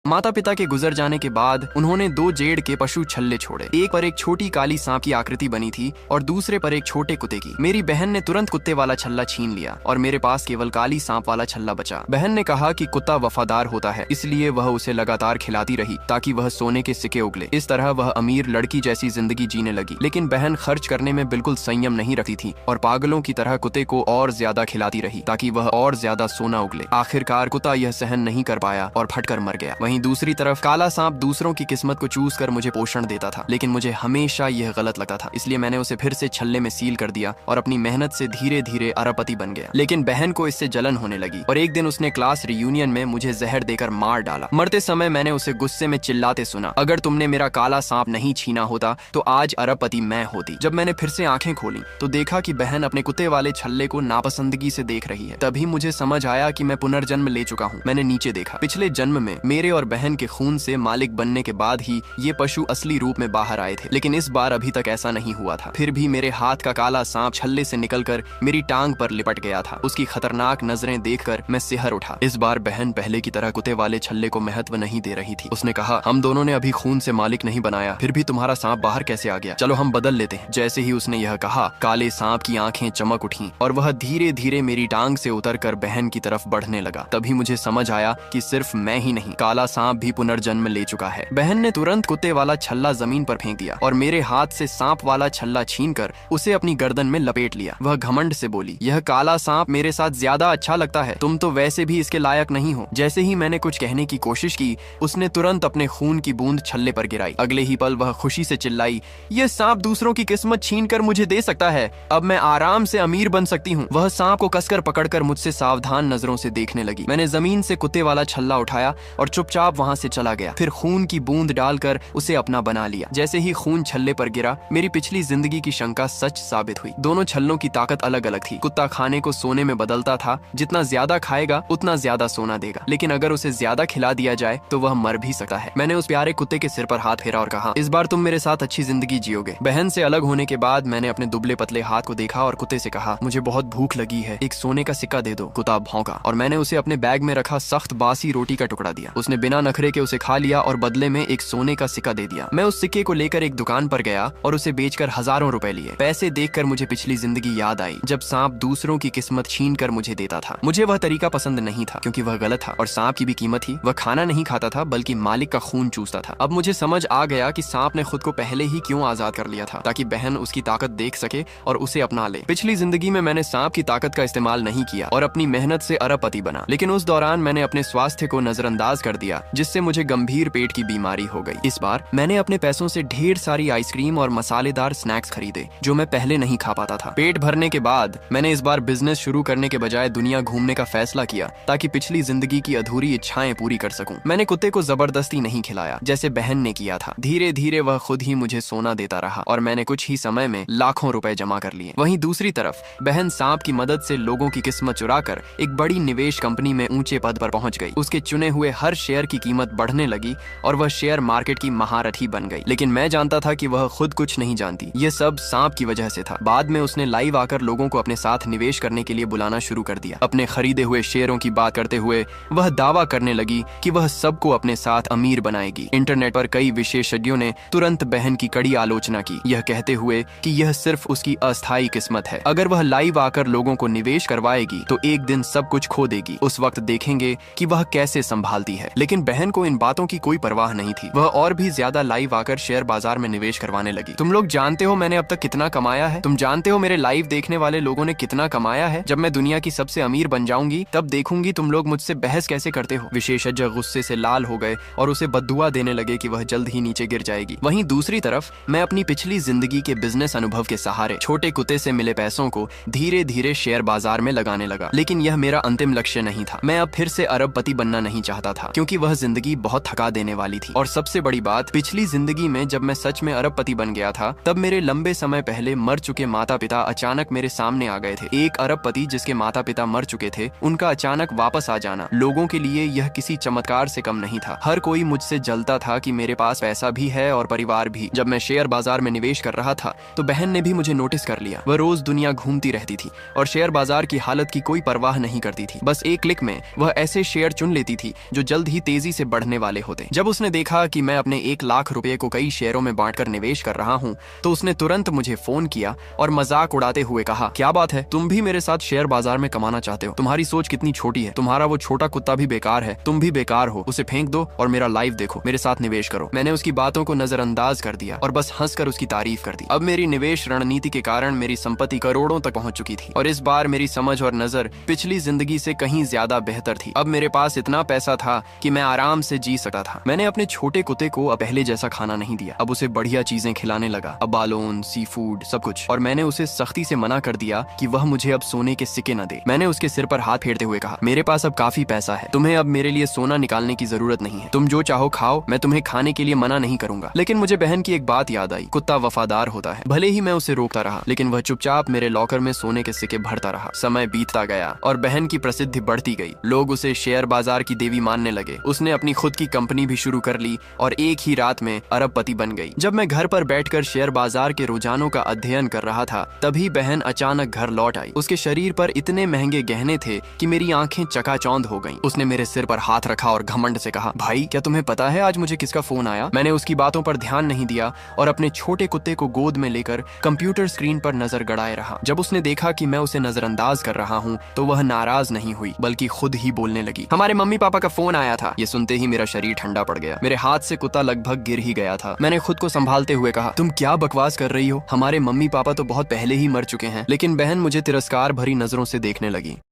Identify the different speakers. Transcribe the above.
Speaker 1: माता पिता के गुजर जाने के बाद उन्होंने 2 जेड़ के पशु छल्ले छोड़े। एक पर एक छोटी काली सांप की आकृति बनी थी और दूसरे पर एक छोटे कुत्ते की। मेरी बहन ने तुरंत कुत्ते वाला छल्ला छीन लिया और मेरे पास केवल काली सांप वाला छल्ला बचा। बहन ने कहा कि कुत्ता वफादार होता है, इसलिए वह उसे लगातार खिलाती रही ताकि वह सोने के सिक्के उगले। इस तरह वह अमीर लड़की जैसी जिंदगी जीने लगी। लेकिन बहन खर्च करने में बिल्कुल संयम नहीं रखती थी और पागलों की तरह कुत्ते को और ज्यादा खिलाती रही ताकि वह और ज्यादा सोना उगले। आखिरकार कुत्ता यह सहन नहीं कर पाया और फटकर मर गया। वहीं दूसरी तरफ काला सांप दूसरों की किस्मत को चूस कर मुझे पोषण देता था, लेकिन मुझे हमेशा यह गलत लगता था, इसलिए मैंने उसे फिर से छल्ले में सील कर दिया और अपनी मेहनत से धीरे धीरे अरबपति बन गया। लेकिन बहन को इससे जलन होने लगी और एक दिन उसने क्लास रियूनियन में मुझे जहर देकर मार डाला। मरते समय मैंने उसे गुस्से में चिल्लाते सुना, अगर तुमने मेरा काला सांप नहीं छीना होता तो आज अरबपति मैं होती। जब मैंने फिर से आंखें खोली तो देखा कि बहन अपने कुत्ते वाले छल्ले को नापसंदगी से देख रही है। तभी मुझे समझ आया कि मैं पुनर्जन्म ले चुका हूँ। मैंने नीचे देखा। पिछले जन्म में मेरे और बहन के खून से मालिक बनने के बाद ही ये पशु असली रूप में बाहर आए थे, लेकिन इस बार अभी तक ऐसा नहीं हुआ था। फिर भी मेरे हाथ का काला सांप छल्ले से निकलकर मेरी टांग पर लिपट गया था। उसकी खतरनाक नजरें देखकर मैं सिहर उठा। इस बार बहन पहले की तरह कुत्ते वाले छल्ले को महत्व नहीं दे रही थी। उसने कहा, हम दोनों ने अभी खून से मालिक नहीं बनाया, फिर भी तुम्हारा सांप बाहर कैसे आ गया? चलो हम बदल लेते हैं। जैसे ही उसने यह कहा, काले सांप की आंखें चमक उठी और वह धीरे धीरे मेरी टांग से उतरकर बहन की तरफ बढ़ने लगा। तभी मुझे समझ आया कि सिर्फ मैं ही नहीं, काला सांप भी पुनर्जन्म ले चुका है। बहन ने तुरंत कुत्ते वाला छल्ला जमीन पर फेंक दिया और मेरे हाथ से सांप वाला छल्ला छीनकर उसे अपनी गर्दन में लपेट लिया। वह घमंड से बोली, यह काला सांप मेरे साथ ज्यादा अच्छा लगता है, तुम तो वैसे भी इसके लायक नहीं हो। जैसे ही मैंने कुछ कहने की कोशिश की, उसने तुरंत अपने खून की बूंद छल्ले पर गिराई। अगले ही पल वह खुशी से चिल्लाई, यह सांप दूसरों की किस्मत छीन कर मुझे दे सकता है, अब मैं आराम से अमीर बन सकती हूँ। वह सांप को कसकर पकड़कर मुझसे सावधान नजरों से देखने लगी। मैंने जमीन से कुत्ते वाला छल्ला उठाया और चुपचाप वहाँ से चला गया। फिर खून की बूंद डालकर उसे अपना बना लिया। जैसे ही खून छल्ले पर गिरा, मेरी पिछली जिंदगी की शंका सच साबित हुई। दोनों छल्लों की ताकत अलग अलग थी। कुत्ता खाने को सोने में बदलता था, जितना ज्यादा खाएगा उतना ज्यादा सोना देगा, लेकिन अगर उसे ज्यादा खिला दिया जाए तो वह मर भी सकता है। मैंने उस प्यारे कुत्ते के सिर पर हाथ फेरा और कहा, इस बार तुम मेरे साथ अच्छी जिंदगी जियोगे। बहन से अलग होने के बाद मैंने अपने दुबले पतले हाथ को देखा और कुत्ते से कहा, मुझे बहुत भूख लगी है, एक सोने का सिक्का दे दो। कुत्ता भौंका और मैंने उसे अपने बैग में रखा सख्त बासी रोटी का टुकड़ा दिया। उसने बिना नखरे के उसे खा लिया और बदले में एक सोने का सिक्का दे दिया। मैं उस सिक्के को लेकर एक दुकान पर गया और उसे बेचकर हजारों रुपए लिए। पैसे देखकर मुझे पिछली जिंदगी याद आई, जब सांप दूसरों की किस्मत छीन कर मुझे देता था। मुझे वह तरीका पसंद नहीं था क्योंकि वह गलत था और सांप की भी कीमत थी। वह खाना नहीं खाता था बल्कि मालिक का खून चूसता था। अब मुझे समझ आ गया कि सांप ने खुद को पहले ही क्यों आजाद कर लिया था, ताकि बहन उसकी ताकत देख सके और उसे अपना ले। पिछली जिंदगी में मैंने सांप की ताकत का इस्तेमाल नहीं किया और अपनी मेहनत से अरबपति बना, लेकिन उस दौरान मैंने अपने स्वास्थ्य को नजरअंदाज कर दिया, जिससे मुझे गंभीर पेट की बीमारी हो गई। इस बार मैंने अपने पैसों से ढेर सारी आइसक्रीम और मसालेदार स्नैक्स खरीदे जो मैं पहले नहीं खा पाता था। पेट भरने के बाद मैंने इस बार बिजनेस शुरू करने के बजाय दुनिया घूमने का फैसला किया, ताकि पिछली जिंदगी की अधूरी इच्छाएं पूरी कर सकूं। मैंने कुत्ते को जबरदस्ती नहीं खिलाया जैसे बहन ने किया था। धीरे धीरे वह खुद ही मुझे सोना देता रहा और मैंने कुछ ही समय में लाखों रुपए जमा कर लिए। वहीं दूसरी तरफ बहन सांप की मदद से लोगों की किस्मत चुराकर एक बड़ी निवेश कंपनी में ऊंचे पद पर पहुंच गई। उसके चुने हुए हर शेयर की कीमत बढ़ने लगी और वह शेयर मार्केट की महारथी बन गई। लेकिन मैं जानता था कि वह खुद कुछ नहीं जानती। ये सब सांप की वजह से था। बाद में उसने लाइव आकर लोगों को अपने साथ निवेश करने के लिए बुलाना शुरू कर दिया। अपने खरीदे हुए शेयरों की बात करते हुए वह दावा करने लगी कि वह सबको अपने साथ अमीर बनाएगी। इंटरनेट पर कई विशेषज्ञों ने तुरंत बहन की कड़ी आलोचना की, यह कहते हुए कि यह सिर्फ उसकी अस्थायी किस्मत है। अगर वह लाइव आकर लोगों को निवेश करवाएगी तो एक दिन सब कुछ खो देगी। उस वक्त देखेंगे कि वह कैसे संभालती है। लेकिन बहन को इन बातों की कोई परवाह नहीं थी। वह और भी ज्यादा लाइव आकर शेयर बाजार में निवेश करवाने लगी। तुम लोग जानते हो मैंने अब तक कितना कमाया है? तुम जानते हो मेरे लाइव देखने वाले लोगों ने कितना कमाया है? जब मैं दुनिया की सबसे अमीर बन जाऊंगी तब देखूंगी तुम लोग मुझसे बहस कैसे करते हो। विशेषज्ञ गुस्से से लाल हो गए और उसे बद्दुआ देने लगे कि वह जल्द ही नीचे गिर जाएगी। वहीं दूसरी तरफ मैं अपनी पिछली जिंदगी के बिजनेस अनुभव के सहारे छोटे कुत्ते से मिले पैसों को धीरे धीरे शेयर बाजार में लगाने लगा। लेकिन यह मेरा अंतिम लक्ष्य नहीं था। मैं अब फिर से अरबपति बनना नहीं चाहता था क्योंकि वह जिंदगी बहुत थका देने वाली थी। और सबसे बड़ी बात, पिछली जिंदगी में जब मैं सच में अरबपति बन गया था तब मेरे लंबे समय पहले मर चुके माता पिता अचानक मेरे सामने आ गए थे। एक अरबपति जिसके माता पिता मर चुके थे, उनका अचानक वापस आ जाना लोगों के लिए यह किसी चमत्कार से कम नहीं था। हर कोई मुझसे जलता था कि मेरे पास पैसा भी है और परिवार भी। जब मैं शेयर बाजार में निवेश कर रहा था तो बहन ने भी मुझे नोटिस कर लिया। वह रोज दुनिया घूमती रहती थी और शेयर बाजार की हालत की कोई परवाह नहीं करती थी। बस एक क्लिक में वह ऐसे शेयर चुन लेती थी जो जल्द ही तेजी से बढ़ने वाले होते। जब उसने देखा कि मैं अपने 1 लाख रुपए को कई शेयरों में बांटकर निवेश कर रहा हूँ तो उसने तुरंत मुझे फोन किया और मजाक उड़ाते हुए कहा, क्या बात है, तुम भी मेरे साथ शेयर बाजार में कमाना चाहते हो? तुम्हारी सोच कितनी छोटी है। तुम्हारा वो छोटा कुत्ता भी बेकार है, तुम भी बेकार हो। उसे फेंक दो और मेरा लाइव देखो, मेरे साथ निवेश करो। मैंने उसकी बातों को नजरअंदाज कर दिया और बस हंसकर उसकी तारीफ कर दी। अब मेरी निवेश रणनीति के कारण मेरी संपत्ति करोड़ों तक पहुंच चुकी थी और इस बार मेरी समझ और नजर पिछली जिंदगी से कहीं ज्यादा बेहतर थी। अब मेरे पास इतना पैसा था कि मैं आराम से जी सकता था। मैंने अपने छोटे कुत्ते को अब पहले जैसा खाना नहीं दिया। अब उसे बढ़िया चीजें खिलाने लगा, अबालोन, सी फूड, सब कुछ। और मैंने उसे सख्ती से मना कर दिया कि वह मुझे अब सोने के सिक्के न दे। मैंने उसके सिर पर हाथ फेरते हुए कहा, मेरे पास अब काफी पैसा है, तुम्हें अब मेरे लिए सोना निकालने की जरूरत नहीं है। तुम जो चाहो खाओ, मैं तुम्हें खाने के लिए मना नहीं करूंगा। लेकिन मुझे बहन की एक बात याद आई, कुत्ता वफादार होता है। भले ही मैं उसे रोकता रहा लेकिन वह चुपचाप मेरे लॉकर में सोने के सिक्के भरता रहा। समय बीतता गया और बहन की प्रसिद्धि बढ़ती गई। लोग उसे शेयर बाजार की देवी मानने लगे। उसने अपनी खुद की कंपनी भी शुरू कर ली और एक ही रात में अरबपति बन गई। जब मैं घर पर बैठकर शेयर बाजार के रुझानों का अध्ययन कर रहा था तभी बहन अचानक घर लौट आई। उसके शरीर पर इतने महंगे गहने थे कि मेरी आंखें चकाचौंध हो गईं। उसने मेरे सिर पर हाथ रखा और घमंड से कहा, भाई क्या तुम्हें पता है आज मुझे किसका फोन आया? मैंने उसकी बातों पर ध्यान नहीं दिया और अपने छोटे कुत्ते को गोद में लेकर कंप्यूटर स्क्रीन पर नजर गड़ाए रहा। जब उसने देखा कि मैं उसे नजरअंदाज कर रहा हूँ तो वह नाराज नहीं हुई बल्कि खुद ही बोलने लगी, हमारे मम्मी पापा का फोन आया था। ये सुनते ही मेरा शरीर ठंडा पड़ गया। मेरे हाथ से कुत्ता लगभग गिर ही गया था। मैंने खुद को संभालते हुए कहा, तुम क्या बकवास कर रही हो? हमारे मम्मी पापा तो बहुत पहले ही मर चुके हैं। लेकिन बहन मुझे तिरस्कार भरी नजरों से देखने लगी।